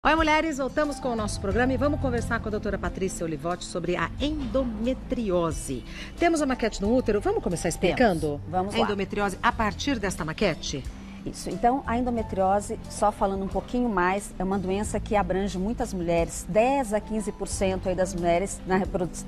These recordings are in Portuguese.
Oi, mulheres, voltamos com o nosso programa e vamos conversar com a doutora Patrícia Olivotti sobre a endometriose. Temos a maquete no útero, vamos começar explicando? Vamos a lá. Endometriose a partir desta maquete? Isso, então a endometriose, só falando um pouquinho mais, é uma doença que abrange muitas mulheres, 10 a 15% aí das mulheres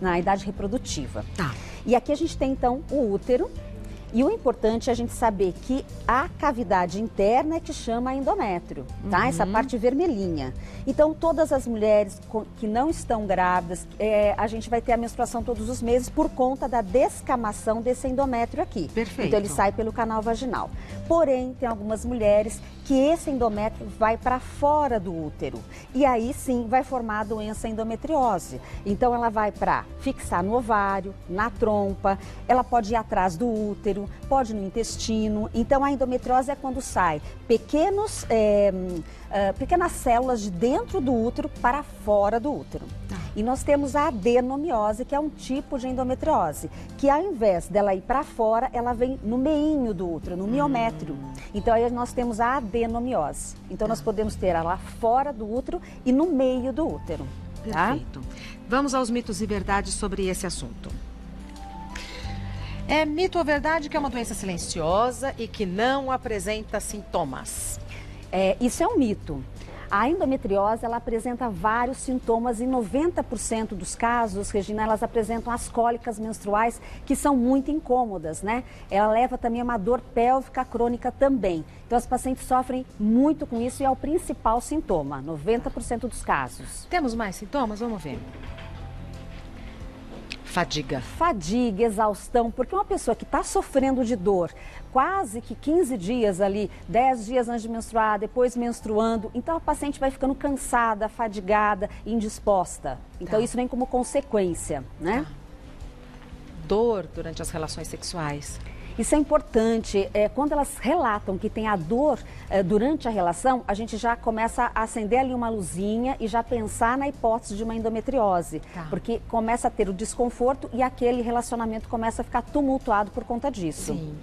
na idade reprodutiva. Tá. E aqui a gente tem então o útero. E o importante é a gente saber que a cavidade interna é que chama endométrio, tá? Essa parte vermelhinha. Então, todas as mulheres que não estão grávidas, a gente vai ter a menstruação todos os meses por conta da descamação desse endométrio aqui. Perfeito. Então, ele sai pelo canal vaginal. Porém, tem algumas mulheres que esse endométrio vai para fora do útero. E aí, sim, vai formar a doença endometriose. Então, ela vai para fixar no ovário, na trompa, ela pode ir atrás do útero, pode no intestino. Então, a endometriose é quando sai pequenas células de dentro do útero para fora do útero. E nós temos a adenomiose, que é um tipo de endometriose, que ao invés dela ir para fora, ela vem no meinho do útero, no miométrio. Então, aí nós temos a adenomiose. Então, nós podemos ter ela fora do útero e no meio do útero. Tá? Perfeito. Vamos aos mitos e verdades sobre esse assunto. É mito ou verdade que é uma doença silenciosa e que não apresenta sintomas? Isso é um mito. A endometriose, ela apresenta vários sintomas. Em 90% dos casos, Regina, elas apresentam as cólicas menstruais, que são muito incômodas, né? Ela leva também a uma dor pélvica crônica também. Então, as pacientes sofrem muito com isso e é o principal sintoma, 90% dos casos. Temos mais sintomas? Vamos ver. Fadiga. Fadiga, exaustão, porque uma pessoa que está sofrendo de dor quase que 15 dias ali, 10 dias antes de menstruar, depois menstruando, então a paciente vai ficando cansada, fadigada, indisposta. Então isso vem como consequência, né? Dor durante as relações sexuais. Isso é importante. Quando elas relatam que tem a dor durante a relação, a gente já começa a acender ali uma luzinha e já pensar na hipótese de uma endometriose. Tá. Porque começa a ter o desconforto e aquele relacionamento começa a ficar tumultuado por conta disso. Sim.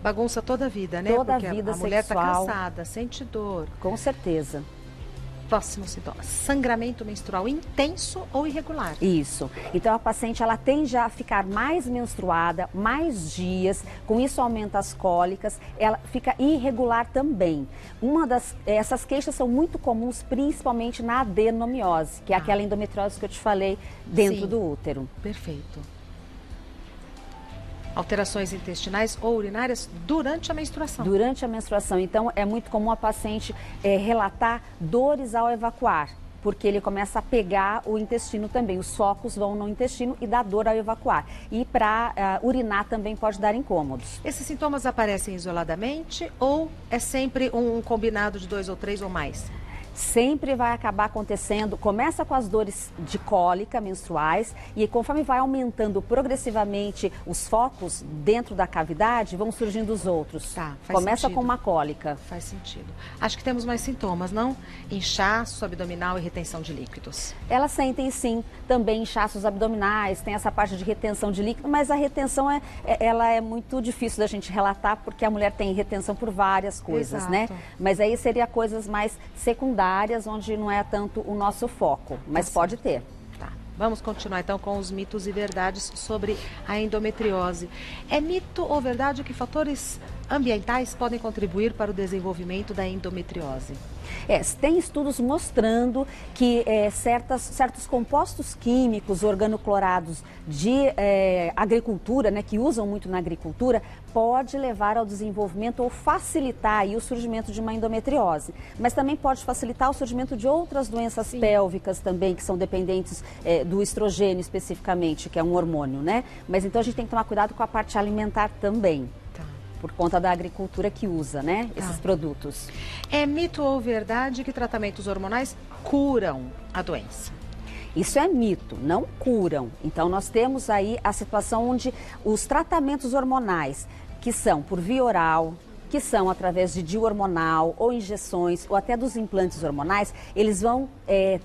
Bagunça toda a vida, né? Toda a Porque vida a mulher está sexual. cansada, sente dor. Com certeza. Próximo sintoma. Sangramento menstrual intenso ou irregular? Isso. Então a paciente ela tende a ficar mais menstruada, mais dias, com isso aumenta as cólicas, ela fica irregular também. Essas queixas são muito comuns, principalmente na adenomiose, que é aquela endometriose que eu te falei dentro do útero. Perfeito. Alterações intestinais ou urinárias durante a menstruação? Durante a menstruação. Então, é muito comum a paciente relatar dores ao evacuar, porque ele começa a pegar o intestino também. Os focos vão no intestino e dá dor ao evacuar. E para urinar também pode dar incômodos. Esses sintomas aparecem isoladamente ou é sempre um combinado de 2 ou 3 ou mais? Sempre vai acabar acontecendo, começa com as dores de cólica menstruais e conforme vai aumentando progressivamente os focos dentro da cavidade, vão surgindo os outros. Tá, faz começa sentido. com uma cólica. Faz sentido. Acho que temos mais sintomas, não? Inchaço abdominal e retenção de líquidos. Elas sentem sim também inchaços abdominais, tem essa parte de retenção de líquido, mas a retenção ela é muito difícil da gente relatar porque a mulher tem retenção por várias coisas, né? Mas aí seria coisas mais secundárias, onde não é tanto o nosso foco, mas pode ter. Tá. Vamos continuar então com os mitos e verdades sobre a endometriose. É mito ou verdade que fatores ambientais podem contribuir para o desenvolvimento da endometriose? Tem estudos mostrando que certos compostos químicos organoclorados de agricultura, né, que usam muito na agricultura, pode levar ao desenvolvimento ou facilitar aí o surgimento de uma endometriose. Mas também pode facilitar o surgimento de outras doenças pélvicas também, que são dependentes do estrogênio especificamente, que é um hormônio, né? Mas então a gente tem que tomar cuidado com a parte alimentar também. Por conta da agricultura que usa, né, esses produtos. É mito ou verdade que tratamentos hormonais curam a doença? Isso é mito, não curam. Então, nós temos aí a situação onde os tratamentos hormonais, que são por via oral, que são através de DIU hormonal ou injeções ou até dos implantes hormonais, eles vão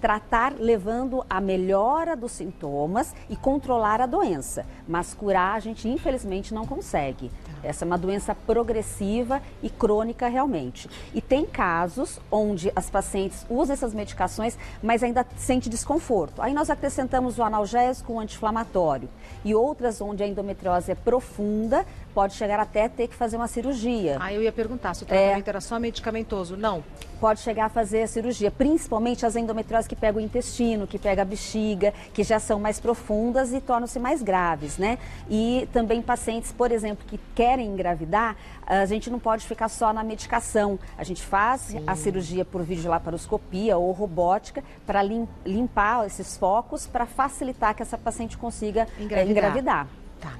tratar levando a melhora dos sintomas e controlar a doença. Mas curar a gente infelizmente não consegue. Essa é uma doença progressiva e crônica realmente. E tem casos onde as pacientes usam essas medicações, mas ainda sente desconforto. Aí nós acrescentamos o analgésico, o anti-inflamatório. E outras onde a endometriose é profunda, pode chegar até ter que fazer uma cirurgia. Eu ia perguntar se o tratamento era só medicamentoso. Não. Pode chegar a fazer a cirurgia, principalmente as endometrioses que pegam o intestino, que pegam a bexiga, que já são mais profundas e tornam-se mais graves, né? E também pacientes, por exemplo, que querem engravidar, a gente não pode ficar só na medicação. A gente faz a cirurgia por videolaparoscopia ou robótica para limpar esses focos para facilitar que essa paciente consiga engravidar. Tá.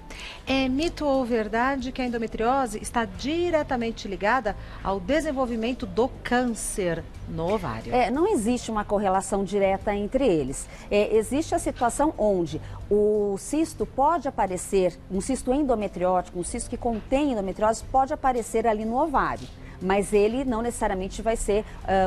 É mito ou verdade que a endometriose está diretamente ligada ao desenvolvimento do câncer no ovário? Não existe uma correlação direta entre eles. Existe a situação onde o cisto pode aparecer, um cisto endometriótico, um cisto que contém endometriose, pode aparecer ali no ovário. Mas ele não necessariamente vai ser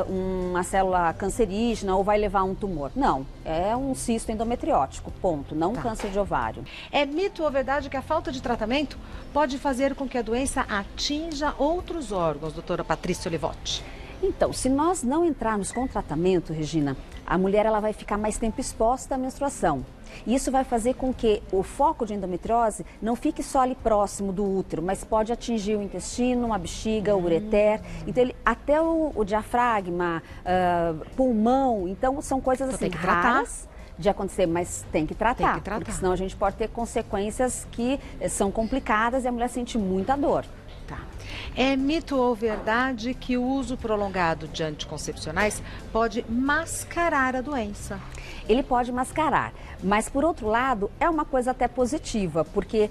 uma célula cancerígena ou vai levar a um tumor. Não, é um cisto endometriótico, ponto, não um câncer de ovário. É mito ou verdade que a falta de tratamento pode fazer com que a doença atinja outros órgãos, doutora Patrícia Olivotti? Então, se nós não entrarmos com tratamento, Regina, a mulher ela vai ficar mais tempo exposta à menstruação. Isso vai fazer com que o foco de endometriose não fique só ali próximo do útero, mas pode atingir o intestino, a bexiga, o ureter, então até o diafragma, pulmão. Então são coisas assim tem que tratar. raras de acontecer, mas tem que tratar, porque senão a gente pode ter consequências que são complicadas e a mulher sente muita dor. Tá. É mito ou verdade que o uso prolongado de anticoncepcionais pode mascarar a doença? Ele pode mascarar, mas por outro lado é uma coisa até positiva, porque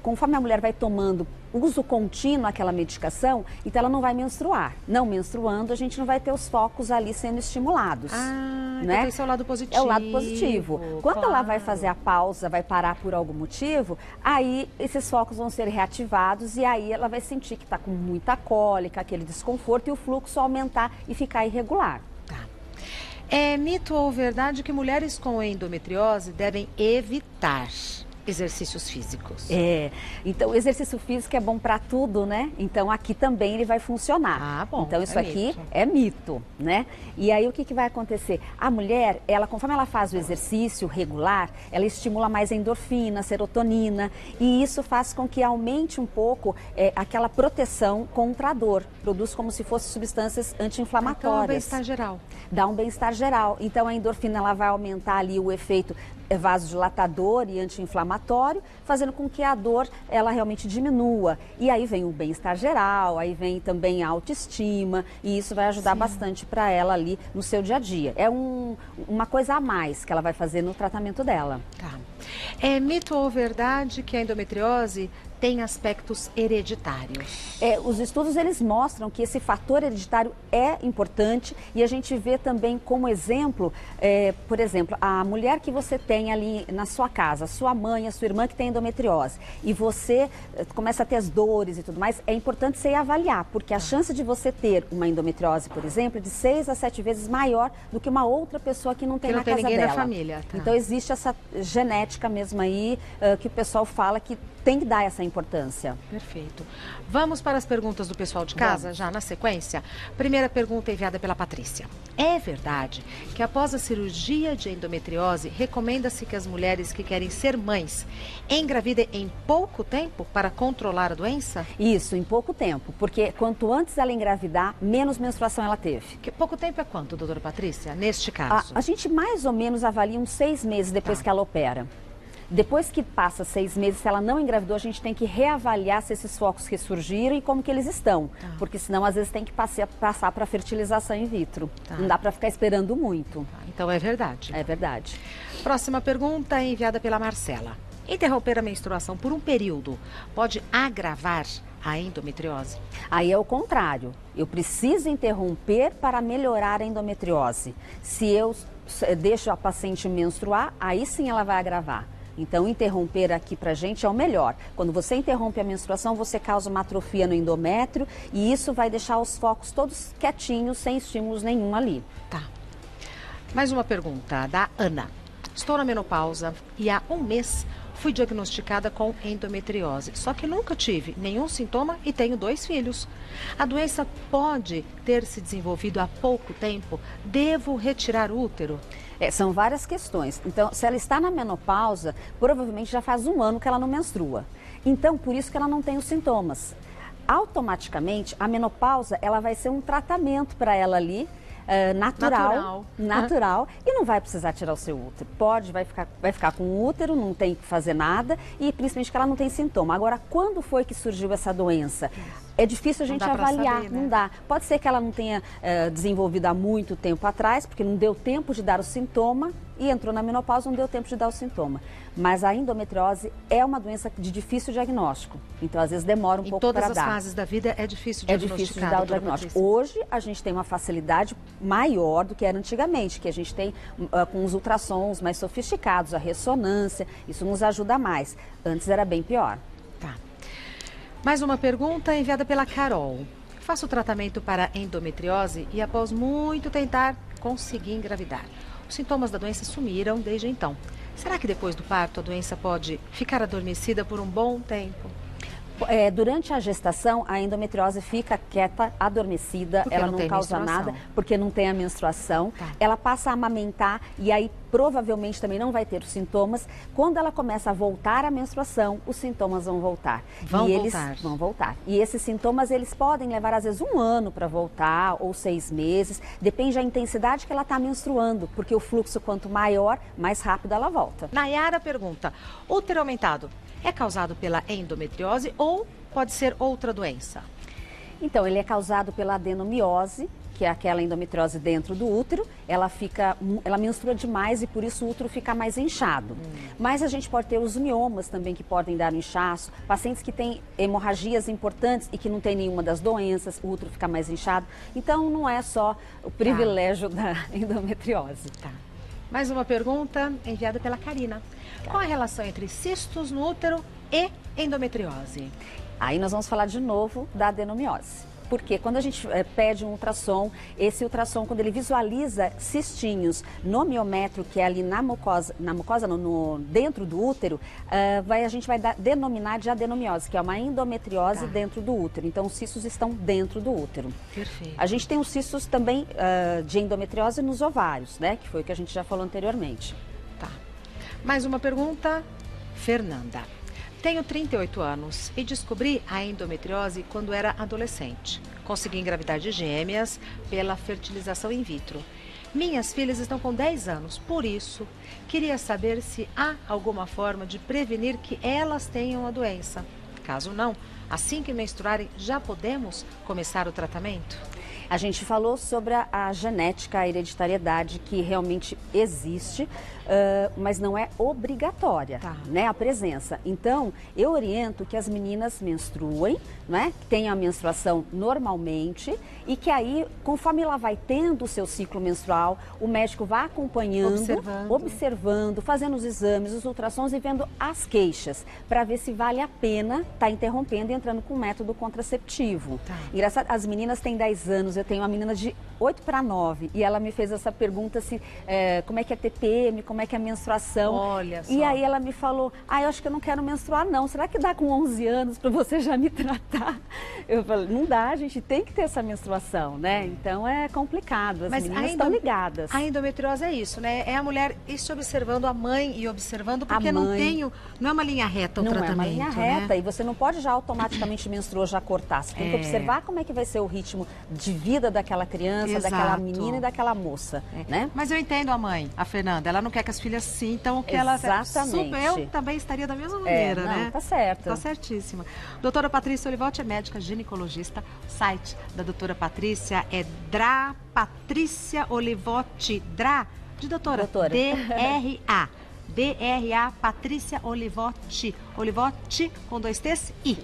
conforme a mulher vai tomando uso contínuo aquela medicação, então ela não vai menstruar. Não menstruando, a gente não vai ter os focos ali sendo estimulados. Então esse é o lado positivo. É o lado positivo. Quando ela vai fazer a pausa, vai parar por algum motivo, aí esses focos vão ser reativados e aí ela vai sentir que está com muita cólica, aquele desconforto e o fluxo aumentar e ficar irregular. É mito ou verdade que mulheres com endometriose devem evitar exercícios físicos? Então o exercício físico é bom para tudo, né? Então aqui também ele vai funcionar. Bom. Então isso aqui é mito, né? E aí o que vai acontecer? A mulher, conforme ela faz o exercício regular, ela estimula mais a endorfina, a serotonina, e isso faz com que aumente um pouco aquela proteção contra a dor. Produz como se fossem substâncias anti-inflamatórias. Então, é um bem-estar geral. Dá um bem-estar geral. Então a endorfina ela vai aumentar ali o efeito vasodilatador e anti-inflamatório, fazendo com que a dor ela realmente diminua. E aí vem o bem-estar geral, aí vem também a autoestima, e isso vai ajudar bastante para ela ali no seu dia a dia. É uma coisa a mais que ela vai fazer no tratamento dela. É mito ou verdade que a endometriose tem aspectos hereditários? Os estudos eles mostram que esse fator hereditário é importante e a gente vê também como exemplo, por exemplo, a mulher que você tem ali na sua casa, sua mãe, a sua irmã que tem endometriose e você começa a ter as dores e tudo mais, é importante você ir avaliar, porque a chance de você ter uma endometriose, por exemplo, é de 6 a 7 vezes maior do que uma outra pessoa que não tem na casa dela. Ninguém na família. Então existe essa genética mesmo aí que o pessoal fala que tem que dar essa importância. Perfeito. Vamos para as perguntas do pessoal de casa, já na sequência. Primeira pergunta enviada pela Patrícia. É verdade que após a cirurgia de endometriose, recomenda-se que as mulheres que querem ser mães engravidem em pouco tempo para controlar a doença? Isso, em pouco tempo, porque quanto antes ela engravidar, menos menstruação ela teve. Pouco tempo é quanto, doutora Patrícia, neste caso? A gente mais ou menos avalia uns 6 meses depois que ela opera. Depois que passa 6 meses, se ela não engravidou, a gente tem que reavaliar se esses focos ressurgiram e como que eles estão. Porque senão, às vezes, tem que passar para fertilização in vitro. Não dá para ficar esperando muito. Então é verdade. É verdade. Próxima pergunta enviada pela Marcela. Interromper a menstruação por um período pode agravar a endometriose? Aí é o contrário. Eu preciso interromper para melhorar a endometriose. Se eu deixo a paciente menstruar, aí sim ela vai agravar. Então, interromper aqui pra gente é o melhor. Quando você interrompe a menstruação, você causa uma atrofia no endométrio e isso vai deixar os focos todos quietinhos, sem estímulos nenhum ali. Tá. Mais uma pergunta da Ana. Estou na menopausa e há um mês fui diagnosticada com endometriose. Só que nunca tive nenhum sintoma e tenho 2 filhos. A doença pode ter se desenvolvido há pouco tempo? Devo retirar o útero? São várias questões. Então, se ela está na menopausa, provavelmente já faz 1 ano que ela não menstrua. Então, por isso que ela não tem os sintomas. Automaticamente, a menopausa ela vai ser um tratamento para ela ali, natural e não vai precisar tirar o seu útero. Vai ficar com o útero, não tem que fazer nada e principalmente que ela não tem sintoma. Agora, quando foi que surgiu essa doença? É difícil a gente avaliar, saber, né? Não dá. Pode ser que ela não tenha desenvolvido há muito tempo atrás, porque não deu tempo de dar o sintoma e entrou na menopausa, não deu tempo de dar o sintoma. Mas a endometriose é uma doença de difícil diagnóstico. Então, às vezes, demora um pouco para dar. Em todas as fases da vida é difícil diagnosticar. É difícil de dar o diagnóstico. Hoje, a gente tem uma facilidade maior do que era antigamente, que a gente tem com os ultrassons mais sofisticados, a ressonância, isso nos ajuda mais. Antes era bem pior. Tá. Mais uma pergunta enviada pela Carol. Faço tratamento para endometriose e após muito tentar, consegui engravidar. Os sintomas da doença sumiram desde então. Será que depois do parto a doença pode ficar adormecida por um bom tempo? Durante a gestação, a endometriose fica quieta, adormecida, porque ela não causa nada, porque não tem a menstruação. Tá. Ela passa a amamentar e aí provavelmente também não vai ter os sintomas. Quando ela começa a voltar à menstruação, os sintomas vão voltar. Vão voltar. E esses sintomas, eles podem levar às vezes 1 ano para voltar ou 6 meses. Depende da intensidade que ela está menstruando, porque o fluxo quanto maior, mais rápido ela volta. Nayara pergunta, útero aumentado é causado pela endometriose ou pode ser outra doença? Então, ele é causado pela adenomiose, que é aquela endometriose dentro do útero. Ela menstrua demais e por isso o útero fica mais inchado. Mas a gente pode ter os miomas também que podem dar inchaço. Pacientes que têm hemorragias importantes e que não tem nenhuma das doenças, o útero fica mais inchado. Então, não é só o privilégio da endometriose. Tá. Mais uma pergunta enviada pela Karina. Qual a relação entre cistos no útero e endometriose? Aí nós vamos falar de novo da adenomiose. Porque quando a gente pede um ultrassom, esse ultrassom, quando ele visualiza cistinhos no miométrio, que é ali dentro do útero, a gente vai denominar de adenomiose, que é uma endometriose dentro do útero. Então, os cistos estão dentro do útero. Perfeito. A gente tem os cistos também de endometriose nos ovários, né? Que foi o que a gente já falou anteriormente. Tá. Mais uma pergunta, Fernanda. Tenho 38 anos e descobri a endometriose quando era adolescente. Consegui engravidar de gêmeas pela fertilização in vitro. Minhas filhas estão com 10 anos, por isso, queria saber se há alguma forma de prevenir que elas tenham a doença. Caso não, assim que menstruarem, já podemos começar o tratamento? A gente falou sobre a genética, a hereditariedade, que realmente existe, mas não é obrigatória, né, a presença. Então, eu oriento que as meninas menstruem, né, que tenham a menstruação normalmente e que aí, conforme ela vai tendo o seu ciclo menstrual, o médico vai acompanhando, observando, fazendo os exames, os ultrassons e vendo as queixas, para ver se vale a pena estar interrompendo e entrando com um método contraceptivo. Engraçado, as meninas têm 10 anos, eu tenho uma menina de 8 para 9 e ela me fez essa pergunta se como é que é TPM, como é que é a menstruação. Olha só. E aí ela me falou, eu acho que eu não quero menstruar não, será que dá com 11 anos para você já me tratar? Eu falei, não dá, a gente tem que ter essa menstruação, né? Então é complicado, as meninas estão ligadas. A endometriose é isso, né? É a mulher se observando, a mãe e observando, porque não é uma linha reta o tratamento, não é uma linha reta, e você não pode já automaticamente menstruar, já cortar. Você tem que observar como é que vai ser o ritmo de vida daquela criança, daquela menina e daquela moça, né? Mas eu entendo a mãe, a Fernanda, ela não quer que as filhas sintam que Exatamente. Eu também estaria da mesma maneira, né? Tá certo. Tá certíssima. Doutora Patrícia Olivotti é médica ginecologista. O site da doutora Patrícia é Patrícia Olivotti, de doutora. D-R-A. D-R-A, Patrícia Olivotti. Olivotti com 2 T's e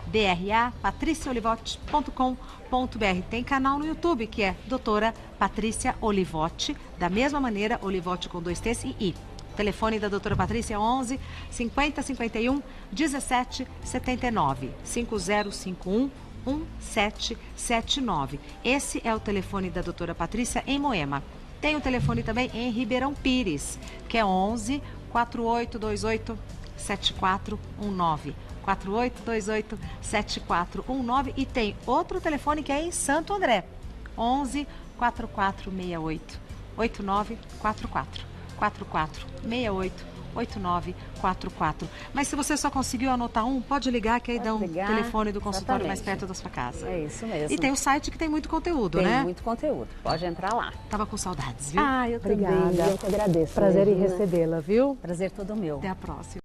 DRA, patriciaolivotti.com.br. Tem canal no YouTube que é doutora Patrícia Olivotti, da mesma maneira, Olivotti com 2 T's e I. telefone da doutora Patrícia é 11 50 51 17 79 5051 1779. Esse é o telefone da doutora Patrícia em Moema. Tem o telefone também em Ribeirão Pires, que é 11 4828 7419. 4828 7419. E tem outro telefone que é em Santo André, 11 4468 8944. 4468 8944. Mas se você só conseguiu anotar um, pode ligar que aí dá um telefone do consultório mais perto da sua casa. É isso mesmo. E tem o site que tem muito conteúdo, né? Tem muito conteúdo. Pode entrar lá. Tava com saudades, viu? Ah, eu também. Obrigada. Eu que agradeço. Prazer em Regina. recebê-la, viu? Prazer todo meu. Até a próxima.